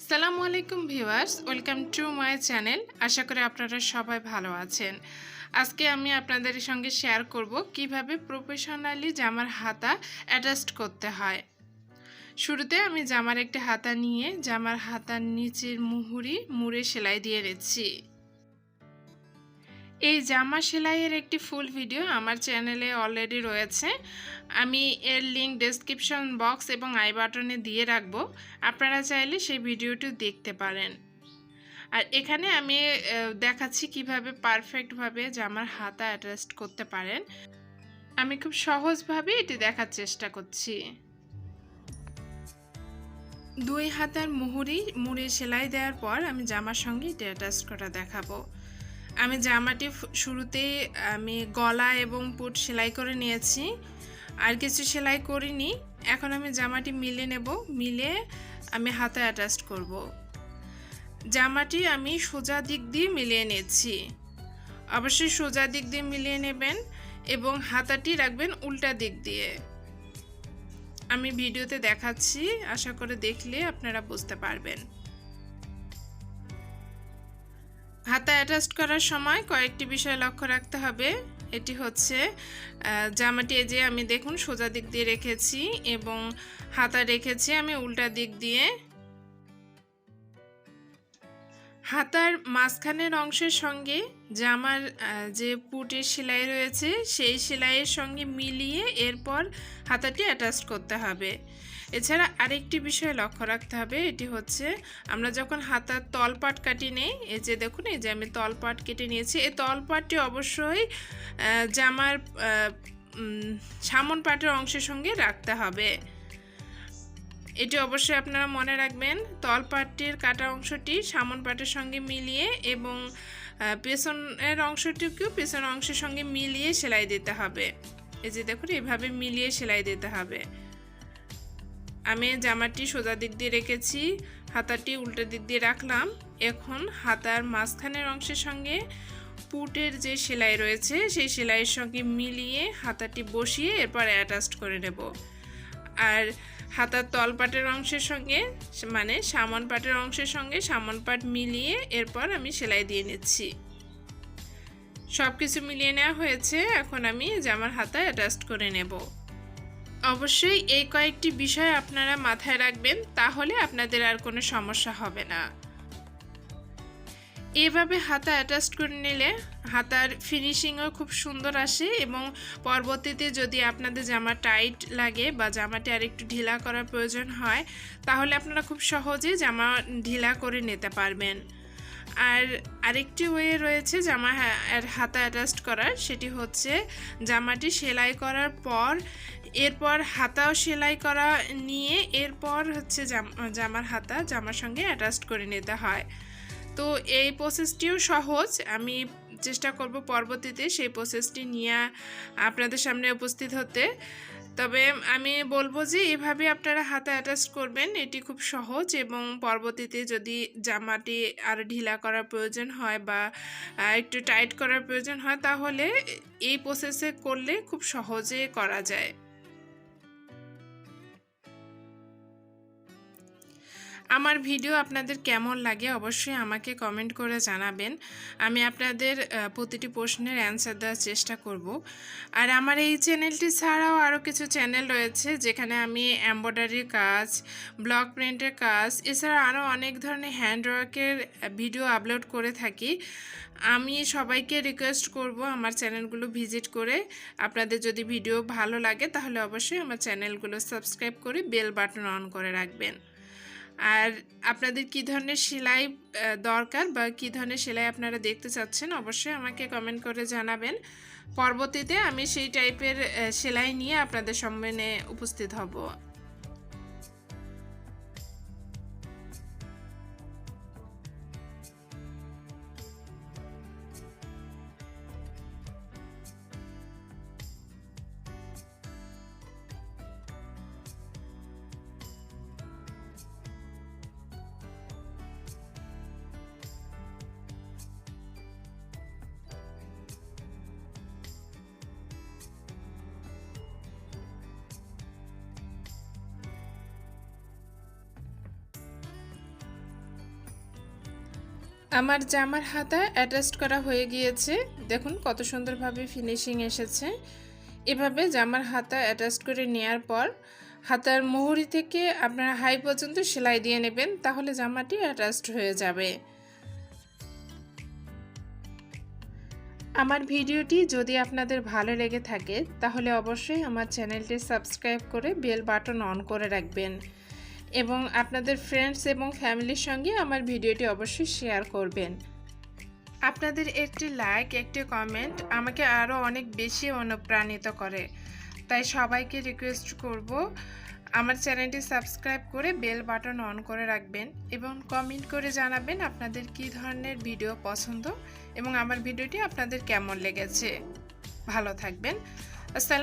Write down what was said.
আসসালামু আলাইকুম viewers, welcome to my channel. আশা করি আপনারা সবাই ভালো আছেন। আজকে আমি আপনাদের সঙ্গে শেয়ার করব কিভাবে প্রফেশনালি জামার হাতা অ্যাডজাস্ট করতে হয়। শুরুতে আমি জামার একটি হাতা নিয়ে জামার হাতার নিচের মুহুরি মুড়ে সেলাই দিয়ে নিচ্ছি। এই জামা সেলাইয়ের একটি ফুল ভিডিও আমার চ্যানেলে অলরেডি রয়েছে। আমি এর লিঙ্ক ডেসক্রিপশন বক্স এবং আই বাটনে দিয়ে রাখবো। আপনারা চাইলে সেই ভিডিওটি দেখতে পারেন। আর এখানে আমি দেখাচ্ছি কিভাবে পারফেক্টভাবে জামার হাতা অ্যাডজাস্ট করতে পারেন। আমি খুব সহজভাবে এটি দেখার চেষ্টা করছি। দুই হাতার মুড়ে সেলাই দেওয়ার পর আমি জামার সঙ্গে এটি অ্যাডজাস্ট করা দেখাবো। আমি জামাটি শুরুতেই আমি গলা এবং পুট সেলাই করে নিয়েছি, আর কিছু সেলাই করিনি। এখন আমি জামাটি মিলে নেব, মিলে আমি হাতে অ্যাটাচ করব। জামাটি আমি সোজা দিক দিয়ে মিলিয়ে নিচ্ছি। অবশ্যই সোজা দিক দিয়ে মিলিয়ে নেবেন এবং হাতাটি রাখবেন উল্টা দিক দিয়ে। আমি ভিডিওতে দেখাচ্ছি, আশা করে দেখলে আপনারা বুঝতে পারবেন। হাতা অ্যাটাচ করার সময় কয়েকটি বিষয় লক্ষ্য রাখতে হবে। এটি হচ্ছে জামাটি যে আমি দেখুন সোজা দিক দিয়ে রেখেছি এবং হাতা রেখেছি আমি উল্টা দিক দিয়ে। হাতার মাঝখানের অংশের সঙ্গে জামার যে পুটের সেলাই রয়েছে সেই সেলাইয়ের সঙ্গে মিলিয়ে এরপর হাতাটি অ্যাটাচ করতে হবে। এছাড়া আরেকটি বিষয় লক্ষ্য রাখতে হবে, এটি হচ্ছে আমরা যখন হাতার তলপাট কাটি নেই, এই যে দেখুন এই যে আমি তলপাট কেটে নিয়েছি, এই তলপাটটি অবশ্যই জামার সামন পাটের অংশের সঙ্গে রাখতে হবে। এটি অবশ্যই আপনারা মনে রাখবেন। তলপাটটির কাটা অংশটি সামন পাটের সঙ্গে মিলিয়ে এবং পেছনের অংশটিকেও পেছনের অংশের সঙ্গে মিলিয়ে সেলাই দিতে হবে। এই যে দেখুন এভাবে মিলিয়ে সেলাই দিতে হবে। আমি জামাটি সোজা দিক দিয়ে রেখেছি, হাতাটি উল্টো দিক দিয়ে রাখলাম। এখন হাতার মাঝখানের অংশের সঙ্গে পুটের যে সেলাই রয়েছে সেই সেলাইয়ের সঙ্গে মিলিয়ে হাতাটি বসিয়ে এরপর অ্যাটাচ করে নেব। আর হাতার তলপাটের অংশের সঙ্গে মানে সামন পাটের অংশের সঙ্গে সামন পাট মিলিয়ে এরপর আমি সেলাই দিয়ে নিচ্ছি। সব কিছু মিলিয়ে নেওয়া হয়েছে, এখন আমি জামার হাতা অ্যাটাচ করে নেব। অবশ্যই এই কয়েকটি বিষয় আপনারা মাথায় রাখবেন, তাহলে আপনাদের আর কোনো সমস্যা হবে না। এভাবে হাতা অ্যাটাচ করে নিলে হাতার ফিনিশিংও খুব সুন্দর আসে এবং পরবর্তীতে যদি আপনাদের জামা টাইট লাগে বা জামাটি আরেকটু ঢিলা করার প্রয়োজন হয় তাহলে আপনারা খুব সহজে জামা ঢিলা করে নিতে পারবেন। আর আরেকটি ওয়ে রয়েছে জামা হাতা অ্যাটাচ করার, সেটি হচ্ছে জামাটি সেলাই করার পর এরপর হাতাও সেলাই করা নিয়ে এরপর হচ্ছে জামার হাতা জামার সঙ্গে অ্যাটাচ করে নিতে হয়। তো এই প্রসেসটিও সহজ, আমি চেষ্টা করব পরবর্তীতে সেই প্রসেসটি নিয়ে আপনাদের সামনে উপস্থিত হতে। তবে আমি বলবো যে এভাবে আপনারা হাতে অ্যাটাচ করবেন, এটি খুব সহজ এবং পরবর্তীতে যদি জামাটি আর ঢিলা করার প্রয়োজন হয় বা একটু টাইট করার প্রয়োজন হয় তাহলে এই প্রসেসে করলে খুব সহজে করা যায়। আমার ভিডিও আপনাদের কেমন লাগে অবশ্যই আমাকে কমেন্ট করে জানাবেন। আমি আপনাদের প্রতিটি প্রশ্নের অ্যান্সার দেওয়ার চেষ্টা করব। আর আমার এই চ্যানেলটি ছাড়াও আরও কিছু চ্যানেল রয়েছে যেখানে আমি এমব্রয়ডারির কাজ, ব্লক প্রিন্টের কাজ, এছাড়া আরও অনেক ধরনের হ্যান্ডওয়ার্কের ভিডিও আপলোড করে থাকি। আমি সবাইকে রিকোয়েস্ট করব আমার চ্যানেলগুলো ভিজিট করে আপনাদের যদি ভিডিও ভালো লাগে তাহলে অবশ্যই আমার চ্যানেলগুলো সাবস্ক্রাইব করে বেল বাটন অন করে রাখবেন। আর আপনাদের কী ধরনের সেলাই দরকার বা কী ধরনের সেলাই আপনারা দেখতে চাচ্ছেন অবশ্যই আমাকে কমেন্ট করে জানাবেন। পরবর্তীতে আমি সেই টাইপের সেলাই নিয়ে আপনাদের সামনে উপস্থিত হব। আমার জামার হাতা অ্যাটাচ করা হয়ে গিয়েছে। দেখুন কত সুন্দরভাবে ফিনিশিং এসেছে। এভাবে জামার হাতা অ্যাটাচ করে নেওয়ার পর হাতার মুহুরি থেকে আপনারা হাই পর্যন্ত সেলাই দিয়ে নেবেন, তাহলে জামাটি অ্যাটাচড হয়ে যাবে। আমার ভিডিওটি যদি আপনাদের ভালো লেগে থাকে তাহলে অবশ্যই আমার চ্যানেলটি সাবস্ক্রাইব করে বেল বাটন অন করে রাখবেন এবং আপনাদের ফ্রেন্ডস এবং ফ্যামিলির সঙ্গে আমার ভিডিওটি অবশ্যই শেয়ার করবেন। আপনাদের একটি লাইক, একটি কমেন্ট আমাকে আরও অনেক বেশি অনুপ্রাণিত করে। তাই সবাইকে রিকোয়েস্ট করব আমার চ্যানেলটি সাবস্ক্রাইব করে বেল বাটন অন করে রাখবেন এবং কমেন্ট করে জানাবেন আপনাদের কী ধরনের ভিডিও পছন্দ এবং আমার ভিডিওটি আপনাদের কেমন লেগেছে। ভালো থাকবেন। আসসালামু